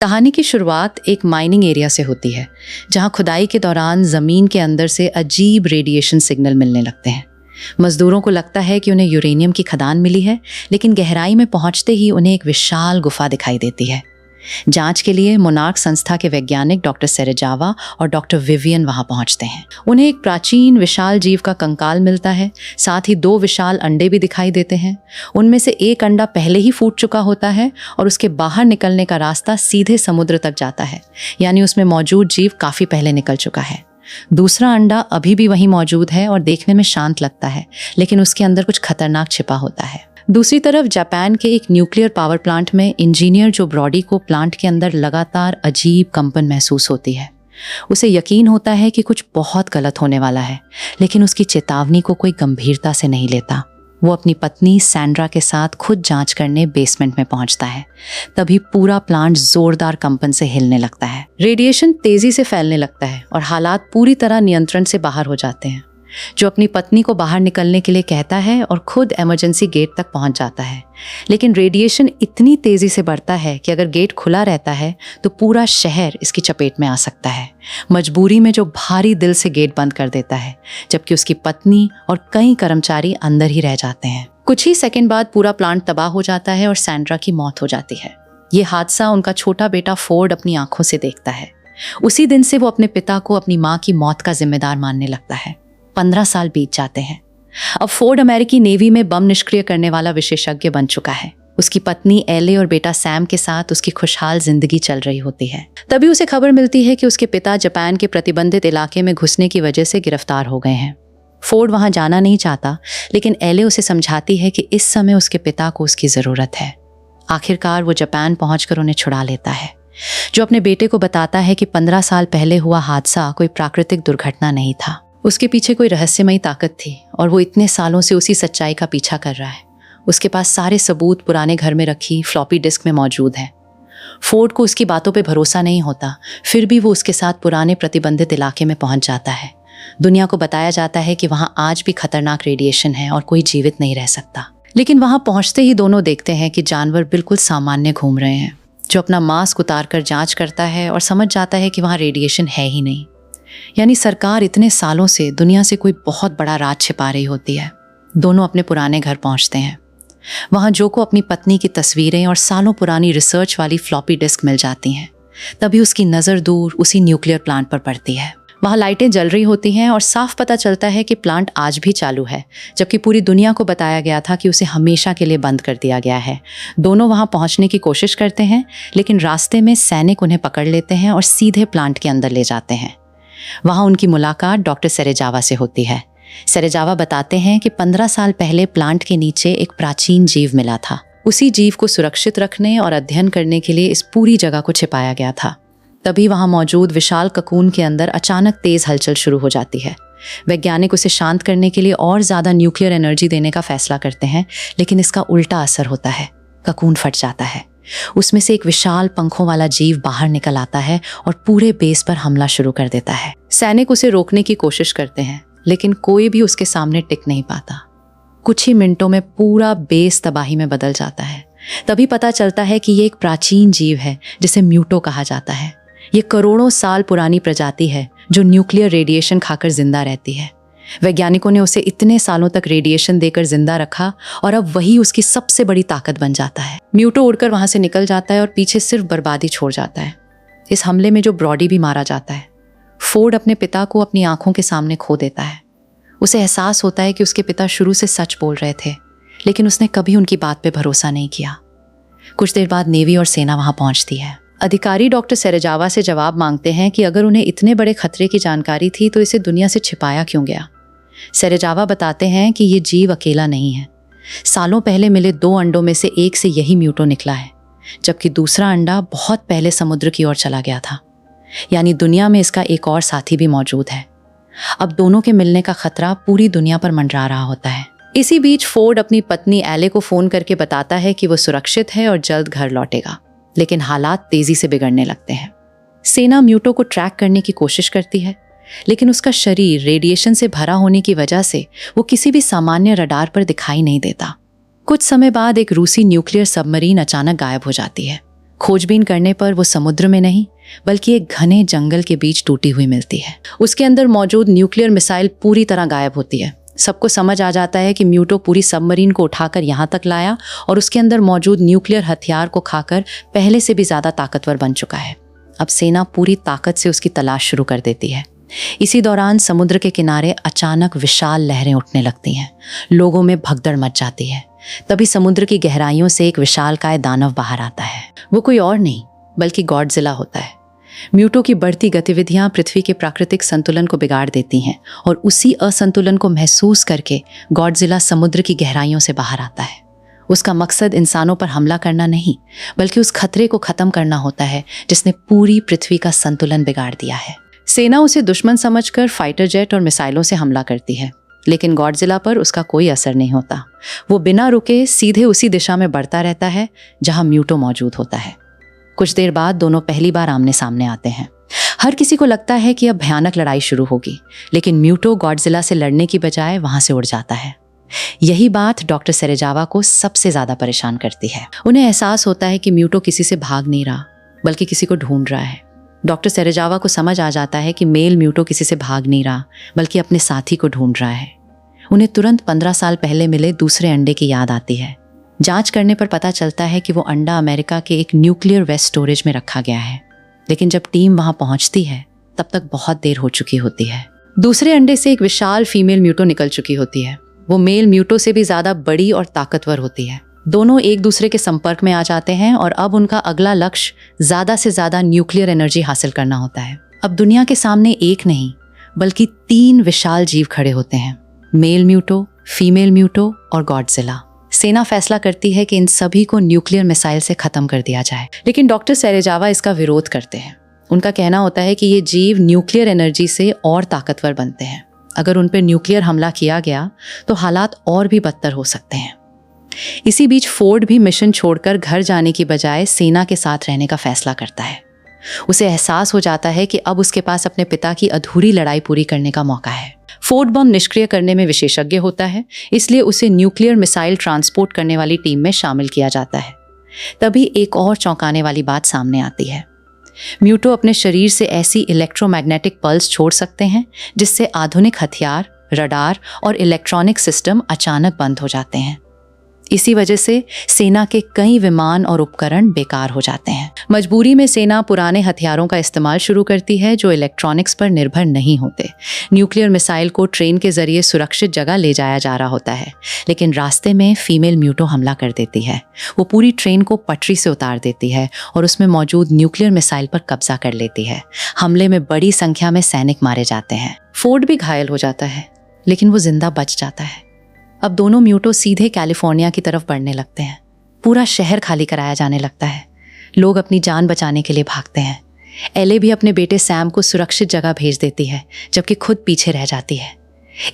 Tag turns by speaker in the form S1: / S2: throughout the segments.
S1: कहानी की शुरुआत एक माइनिंग एरिया से होती है, जहां खुदाई के दौरान जमीन के अंदर से अजीब रेडिएशन सिग्नल मिलने लगते हैं। मजदूरों को लगता है कि उन्हें यूरेनियम की खदान मिली है, लेकिन गहराई में पहुंचते ही उन्हें एक विशाल गुफा दिखाई देती है। जांच के लिए मोनार्क संस्था के वैज्ञानिक डॉक्टर सेरेजावा और डॉक्टर विवियन वहां पहुंचते हैं। उन्हें एक प्राचीन विशाल जीव का कंकाल मिलता है, साथ ही 2 विशाल अंडे भी दिखाई देते हैं। उनमें से एक अंडा पहले ही फूट चुका होता है और उसके बाहर निकलने का रास्ता सीधे समुद्र तक जाता है, यानी उसमें मौजूद जीव काफी पहले निकल चुका है। दूसरा अंडा अभी भी वहीं मौजूद है और देखने में शांत लगता है, लेकिन उसके अंदर कुछ खतरनाक छिपा होता है। दूसरी तरफ जापान के एक न्यूक्लियर पावर प्लांट में इंजीनियर जो ब्रॉडी को प्लांट के अंदर लगातार अजीब कंपन महसूस होती है। उसे यकीन होता है कि कुछ बहुत गलत होने वाला है, लेकिन उसकी चेतावनी को कोई गंभीरता से नहीं लेता। वो अपनी पत्नी सैंड्रा के साथ खुद जांच करने बेसमेंट में पहुंचता है। तभी पूरा प्लांट जोरदार कंपन से हिलने लगता है। रेडिएशन तेजी से फैलने लगता है और हालात पूरी तरह नियंत्रण से बाहर हो जाते हैं। जो अपनी पत्नी को बाहर निकलने के लिए कहता है और खुद इमरजेंसी गेट तक पहुंच जाता है, लेकिन रेडिएशन इतनी तेजी से बढ़ता है कि अगर गेट खुला रहता है तो पूरा शहर इसकी चपेट में आ सकता है। मजबूरी में जो भारी दिल से गेट बंद कर देता है, जबकि उसकी पत्नी और कई कर्मचारी अंदर ही रह जाते हैं। कुछ ही सेकंड बाद पूरा प्लांट तबाह हो जाता है और सैंड्रा की मौत हो जाती है। ये हादसा उनका छोटा बेटा फोर्ड अपनी आंखों से देखता है। उसी दिन से वो अपने पिता को अपनी माँ की मौत का जिम्मेदार मानने लगता है। 15 साल बीत जाते हैं। अब फोर्ड अमेरिकी नेवी में बम निष्क्रिय करने वाला विशेषज्ञ बन चुका है। उसकी पत्नी एले और बेटा सैम के साथ उसकी खुशहाल जिंदगी चल रही होती है। तभी उसे खबर मिलती है कि उसके पिता जापान के प्रतिबंधित इलाके में घुसने की वजह से गिरफ्तार हो गए हैं। फोर्ड वहां जाना नहीं चाहता, लेकिन एले उसे समझाती है कि इस समय उसके पिता को उसकी जरूरत है। आखिरकार वो जापान पहुंचकर उन्हें छुड़ा लेता है, जो अपने बेटे को बताता है कि 15 साल पहले हुआ हादसा कोई प्राकृतिक दुर्घटना नहीं था। उसके पीछे कोई रहस्यमयी ताकत थी और वो इतने सालों से उसी सच्चाई का पीछा कर रहा है। उसके पास सारे सबूत पुराने घर में रखी फ्लॉपी डिस्क में मौजूद हैं। फोर्ड को उसकी बातों पे भरोसा नहीं होता, फिर भी वो उसके साथ पुराने प्रतिबंधित इलाके में पहुंच जाता है। दुनिया को बताया जाता है कि वहाँ आज भी खतरनाक रेडिएशन है और कोई जीवित नहीं रह सकता। लेकिन वहाँ पहुँचते ही दोनों देखते हैं कि जानवर बिल्कुल सामान्य घूम रहे हैं। जो अपना मास्क उतार कर जाँच करता है और समझ जाता है कि वहाँ रेडिएशन है ही नहीं। यानी सरकार इतने सालों से दुनिया से कोई बहुत बड़ा राज छिपा रही होती है। दोनों अपने पुराने घर पहुंचते हैं। वहां जो को अपनी पत्नी की तस्वीरें और सालों पुरानी रिसर्च वाली फ्लॉपी डिस्क मिल जाती हैं। तभी उसकी नज़र दूर उसी न्यूक्लियर प्लांट पर पड़ती है। वहां लाइटें जल रही होती हैं और साफ पता चलता है कि प्लांट आज भी चालू है, जबकि पूरी दुनिया को बताया गया था कि उसे हमेशा के लिए बंद कर दिया गया है। दोनों वहां पहुंचने की कोशिश करते हैं, लेकिन रास्ते में सैनिक उन्हें पकड़ लेते हैं और सीधे प्लांट के अंदर ले जाते हैं। वहां उनकी मुलाकात डॉक्टर सेरेजावा से होती है। सेरेजावा बताते हैं कि 15 साल पहले प्लांट के नीचे एक प्राचीन जीव मिला था। उसी जीव को सुरक्षित रखने और अध्ययन करने के लिए इस पूरी जगह को छिपाया गया था। तभी वहां मौजूद विशाल ककून के अंदर अचानक तेज हलचल शुरू हो जाती है। वैज्ञानिक उसे शांत करने के लिए और ज्यादा न्यूक्लियर एनर्जी देने का फैसला करते हैं, लेकिन इसका उल्टा असर होता है। ककून फट जाता है। उसमें से एक विशाल पंखों वाला जीव बाहर निकल आता है और पूरे बेस पर हमला शुरू कर देता है। सैनिक उसे रोकने की कोशिश करते हैं, लेकिन कोई भी उसके सामने टिक नहीं पाता। कुछ ही मिनटों में पूरा बेस तबाही में बदल जाता है। तभी पता चलता है कि ये एक प्राचीन जीव है जिसे म्यूटो कहा जाता है। ये करोड़ों साल पुरानी प्रजाति है जो न्यूक्लियर रेडिएशन खाकर जिंदा रहती है। वैज्ञानिकों ने उसे इतने सालों तक रेडिएशन देकर जिंदा रखा और अब वही उसकी सबसे बड़ी ताकत बन जाता है। म्यूटो उड़कर वहां से निकल जाता है और पीछे सिर्फ बर्बादी छोड़ जाता है। इस हमले में जो ब्रॉडी भी मारा जाता है। फोर्ड अपने पिता को अपनी आंखों के सामने खो देता है। उसे एहसास होता है कि उसके पिता शुरू से सच बोल रहे थे, लेकिन उसने कभी उनकी बात पे भरोसा नहीं किया। कुछ देर बाद नेवी और सेना वहां पहुंचती है। अधिकारी डॉक्टर सेरेजावा से जवाब मांगते हैं कि अगर उन्हें इतने बड़े खतरे की जानकारी थी तो इसे दुनिया से छिपाया क्यों गया। सेरेजावा बताते हैं कि ये जीव अकेला नहीं है। सालों पहले मिले 2 अंडों में से एक से यही म्यूटो निकला है, जबकि दूसरा अंडा बहुत पहले समुद्र की ओर चला गया था। यानी दुनिया में इसका एक और साथी भी मौजूद है। अब दोनों के मिलने का खतरा पूरी दुनिया पर मंडरा रहा होता है। इसी बीच फोर्ड अपनी पत्नी एले को फोन करके बताता है कि वो सुरक्षित है और जल्द घर लौटेगा, लेकिन हालात तेजी से बिगड़ने लगते हैं। सेना म्यूटो को ट्रैक करने की कोशिश करती है, लेकिन उसका शरीर रेडिएशन से भरा होने की वजह से वो किसी भी सामान्य रडार पर दिखाई नहीं देता। कुछ समय बाद एक रूसी न्यूक्लियर सबमरीन अचानक गायब हो जाती है। खोजबीन करने पर वो समुद्र में नहीं बल्कि एक घने जंगल के बीच टूटी हुई मिलती है। उसके अंदर मौजूद न्यूक्लियर मिसाइल पूरी तरह गायब होती है। सबको समझ आ जाता है कि म्यूटो पूरी सबमरीन को उठाकर यहाँ तक लाया और उसके अंदर मौजूद न्यूक्लियर हथियार को खाकर पहले से भी ज़्यादा ताकतवर बन चुका है। अब सेना पूरी ताकत से उसकी तलाश शुरू कर देती है। इसी दौरान समुद्र के किनारे अचानक विशाल लहरें उठने लगती हैं। लोगों में भगदड़ मच जाती है। तभी समुद्र की गहराइयों से एक विशालकाय दानव बाहर आता है। वो कोई और नहीं बल्कि गॉडजिला होता है। म्यूटो की बढ़ती गतिविधियां पृथ्वी के प्राकृतिक संतुलन को बिगाड़ देती हैं और उसी असंतुलन को महसूस करके गॉडजिला समुद्र की गहराइयों से बाहर आता है। उसका मकसद इंसानों पर हमला करना नहीं बल्कि उस खतरे को खत्म करना होता है जिसने पूरी पृथ्वी का संतुलन बिगाड़ दिया है। सेना उसे दुश्मन समझकर फाइटर जेट और मिसाइलों से हमला करती है, लेकिन गॉडजिला पर उसका कोई असर नहीं होता। वो बिना रुके सीधे उसी दिशा में बढ़ता रहता है जहां म्यूटो मौजूद होता है। कुछ देर बाद दोनों पहली बार आमने सामने आते हैं। हर किसी को लगता है कि अब भयानक लड़ाई शुरू होगी, लेकिन म्यूटो गॉडजिला से लड़ने की बजाय वहां से उड़ जाता है। यही बात डॉक्टर सेरेजावा को सबसे ज्यादा परेशान करती है। उन्हें एहसास होता है कि म्यूटो किसी से भाग नहीं रहा बल्कि किसी को ढूंढ रहा है। डॉक्टर सेरेजावा को समझ आ जाता है कि मेल म्यूटो किसी से भाग नहीं रहा बल्कि अपने साथी को ढूंढ रहा है। उन्हें तुरंत 15 साल पहले मिले दूसरे अंडे की याद आती है। जांच करने पर पता चलता है कि वो अंडा अमेरिका के एक न्यूक्लियर वेस्ट स्टोरेज में रखा गया है, लेकिन जब टीम वहां पहुंचती है तब तक बहुत देर हो चुकी होती है। दूसरे अंडे से एक विशाल फीमेल म्यूटो निकल चुकी होती है। वो मेल म्यूटो से भी ज्यादा बड़ी और ताकतवर होती है। दोनों एक दूसरे के संपर्क में आ जाते हैं और अब उनका अगला लक्ष्य ज्यादा से ज्यादा न्यूक्लियर एनर्जी हासिल करना होता है। अब दुनिया के सामने एक नहीं बल्कि 3 विशाल जीव खड़े होते हैं, मेल म्यूटो, फीमेल म्यूटो और गॉडजिला। सेना फैसला करती है कि इन सभी को न्यूक्लियर मिसाइल से खत्म कर दिया जाए, लेकिन डॉक्टर सेरेजावा इसका विरोध करते हैं। उनका कहना होता है कि ये जीव न्यूक्लियर एनर्जी से और ताकतवर बनते हैं। अगर उन पर न्यूक्लियर हमला किया गया तो हालात और भी बदतर हो सकते हैं। इसी बीच फोर्ड भी मिशन छोड़कर घर जाने की बजाय सेना के साथ रहने का फैसला करता है। उसे एहसास हो जाता है कि अब उसके पास अपने पिता की अधूरी लड़ाई पूरी करने का मौका है। फोर्ड बम निष्क्रिय करने में विशेषज्ञ होता है, इसलिए उसे न्यूक्लियर मिसाइल ट्रांसपोर्ट करने वाली टीम में शामिल किया जाता है। तभी एक और चौंकाने वाली बात सामने आती है। म्यूटो अपने शरीर से ऐसी इलेक्ट्रोमैग्नेटिक पल्स छोड़ सकते हैं जिससे आधुनिक हथियार, रडार और इलेक्ट्रॉनिक सिस्टम अचानक बंद हो जाते हैं। इसी वजह से सेना के कई विमान और उपकरण बेकार हो जाते हैं। मजबूरी में सेना पुराने हथियारों का इस्तेमाल शुरू करती है जो इलेक्ट्रॉनिक्स पर निर्भर नहीं होते। न्यूक्लियर मिसाइल को ट्रेन के जरिए सुरक्षित जगह ले जाया जा रहा होता है, लेकिन रास्ते में फीमेल म्यूटो हमला कर देती है। वो पूरी ट्रेन को पटरी से उतार देती है और उसमें मौजूद न्यूक्लियर मिसाइल पर कब्जा कर लेती है। हमले में बड़ी संख्या में सैनिक मारे जाते हैं। फोर्ड भी घायल हो जाता है, लेकिन वो जिंदा बच जाता है। अब दोनों म्यूटो सीधे कैलिफोर्निया की तरफ बढ़ने लगते हैं। पूरा शहर खाली कराया जाने लगता है। लोग अपनी जान बचाने के लिए भागते हैं। एले भी अपने बेटे सैम को सुरक्षित जगह भेज देती है, जबकि खुद पीछे रह जाती है।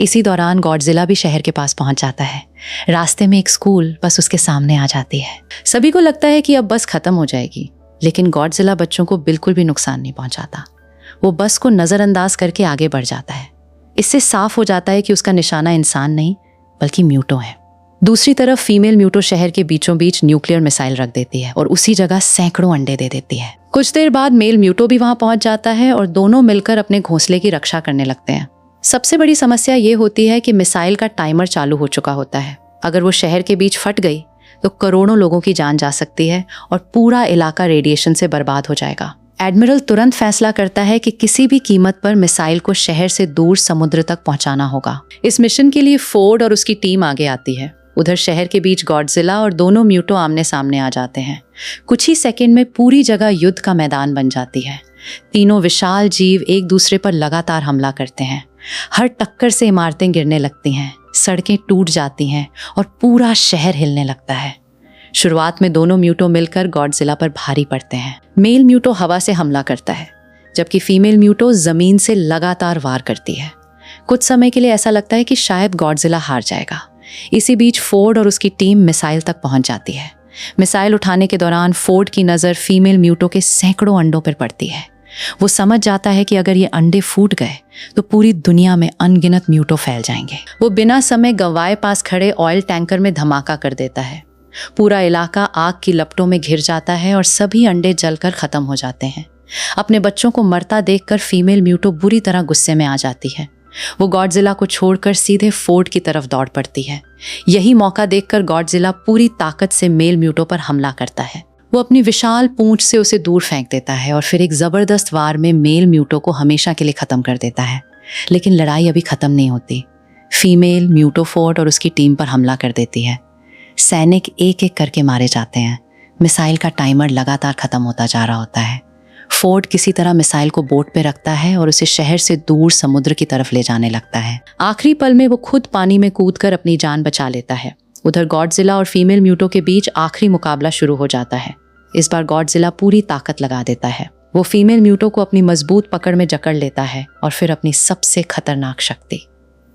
S1: इसी दौरान गॉडजिला भी शहर के पास पहुंच जाता है। रास्ते में एक स्कूल बस उसके सामने आ जाती है। सभी को लगता है कि अब बस खत्म हो जाएगी, लेकिन गॉडजिला बच्चों को बिल्कुल भी नुकसान नहीं पहुंचाता। वो बस को नजरअंदाज करके आगे बढ़ जाता है। इससे साफ हो जाता है कि उसका निशाना इंसान नहीं बल्कि म्यूटो है। दूसरी तरफ फीमेल म्यूटो शहर के बीचों बीच न्यूक्लियर मिसाइल रख देती है और उसी जगह सैकड़ों अंडे दे देती है। कुछ देर बाद मेल म्यूटो भी वहां पहुंच जाता है और दोनों मिलकर अपने घोंसले की रक्षा करने लगते हैं। सबसे बड़ी समस्या ये होती है कि मिसाइल का टाइमर चालू हो चुका होता है। अगर वो शहर के बीच फट गई तो करोड़ों लोगों की जान जा सकती है और पूरा इलाका रेडिएशन से बर्बाद हो जाएगा। एडमिरल तुरंत फैसला करता है कि किसी भी कीमत पर मिसाइल को शहर से दूर समुद्र तक पहुंचाना होगा। इस मिशन के लिए फोर्ड और उसकी टीम आगे आती है। उधर शहर के बीच गॉडजिला और दोनों म्यूटो आमने सामने आ जाते हैं। कुछ ही सेकंड में पूरी जगह युद्ध का मैदान बन जाती है। तीनों विशाल जीव एक दूसरे पर लगातार हमला करते हैं। हर टक्कर से इमारतें गिरने लगती हैं, सड़कें टूट जाती हैं और पूरा शहर हिलने लगता है। शुरुआत में दोनों म्यूटो मिलकर गॉडजिला पर भारी पड़ते हैं। मेल म्यूटो हवा से हमला करता है, जबकि फीमेल म्यूटो जमीन से लगातार वार करती है। कुछ समय के लिए ऐसा लगता है कि शायद गॉडजिला हार जाएगा। इसी बीच फोर्ड और उसकी टीम मिसाइल तक पहुंच जाती है। मिसाइल उठाने के दौरान फोर्ड की नज़र फीमेल म्यूटो के सैकड़ों अंडों पर पड़ती है। वो समझ जाता है कि अगर ये अंडे फूट गए तो पूरी दुनिया में अनगिनत म्यूटो फैल जाएंगे। वो बिना समय गंवाए पास खड़े ऑयल टैंकर में धमाका कर देता है। पूरा इलाका आग की लपटों में घिर जाता है और सभी अंडे जलकर खत्म हो जाते हैं। अपने बच्चों को मरता देखकर फीमेल म्यूटो बुरी तरह गुस्से में आ जाती है। वो गॉडजिला को छोड़कर सीधे फोर्ड की तरफ दौड़ पड़ती है। यही मौका देखकर गॉडजिला पूरी ताकत से मेल म्यूटो पर हमला करता है। वो अपनी विशाल पूंछ से उसे दूर फेंक देता है और फिर एक जबरदस्त वार में मेल म्यूटो को हमेशा के लिए खत्म कर देता है। लेकिन लड़ाई अभी खत्म नहीं होती। फीमेल म्यूटो फोर्ड और उसकी टीम पर हमला कर देती है। सैनिक एक एक करके मारे जाते हैं। मिसाइल का टाइमर लगातार खत्म होता जा रहा होता है। फोर्ड किसी तरह मिसाइल को बोट पे रखता है और उसे शहर से दूर समुद्र की तरफ ले जाने लगता है। आखिरी पल में वो खुद पानी में कूदकर अपनी जान बचा लेता है। उधर गॉडजिला और फीमेल म्यूटो के बीच आखिरी मुकाबला शुरू हो जाता है। इस बार गॉडजिला पूरी ताकत लगा देता है। वो फीमेल म्यूटो को अपनी मजबूत पकड़ में जकड़ लेता है और फिर अपनी सबसे खतरनाक शक्ति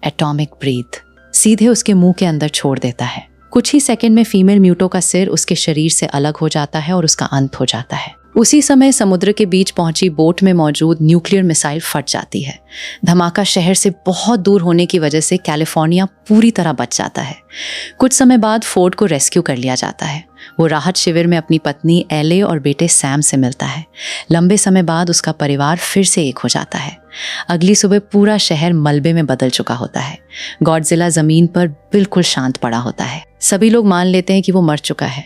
S1: एटॉमिक ब्रीथ सीधे उसके मुंह के अंदर छोड़ देता है। कुछ ही सेकंड में फीमेल म्यूटो का सिर उसके शरीर से अलग हो जाता है और उसका अंत हो जाता है। उसी समय समुद्र के बीच पहुंची बोट में मौजूद न्यूक्लियर मिसाइल फट जाती है। धमाका शहर से बहुत दूर होने की वजह से कैलिफोर्निया पूरी तरह बच जाता है। कुछ समय बाद फोर्ड को रेस्क्यू कर लिया जाता है। वो राहत शिविर में अपनी पत्नी एले और बेटे सैम से मिलता है। लंबे समय बाद उसका परिवार फिर से एक हो जाता है। अगली सुबह पूरा शहर मलबे में बदल चुका होता है। गॉडजिला जमीन पर बिल्कुल शांत पड़ा होता है। सभी लोग मान लेते हैं कि वो मर चुका है,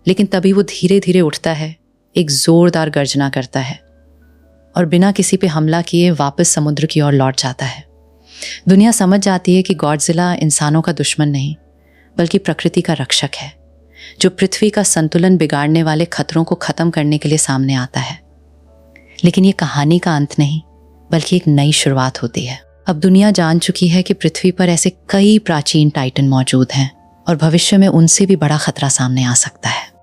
S1: लेकिन तभी वो धीरे धीरे उठता है, एक जोरदार गर्जना करता है और बिना किसी पे हमला किए वापस समुद्र की ओर लौट जाता है। दुनिया समझ जाती है कि गॉडजिला इंसानों का दुश्मन नहीं, बल्कि प्रकृति का रक्षक है, जो पृथ्वी का संतुलन बिगाड़ने वाले खतरों को खत्म करने के लिए सामने आता है। लेकिन ये कहानी का अंत नहीं, बल्कि एक नई शुरुआत होती है। अब दुनिया जान चुकी है कि पृथ्वी पर ऐसे कई प्राचीन टाइटन मौजूद हैं और भविष्य में उनसे भी बड़ा खतरा सामने आ सकता है।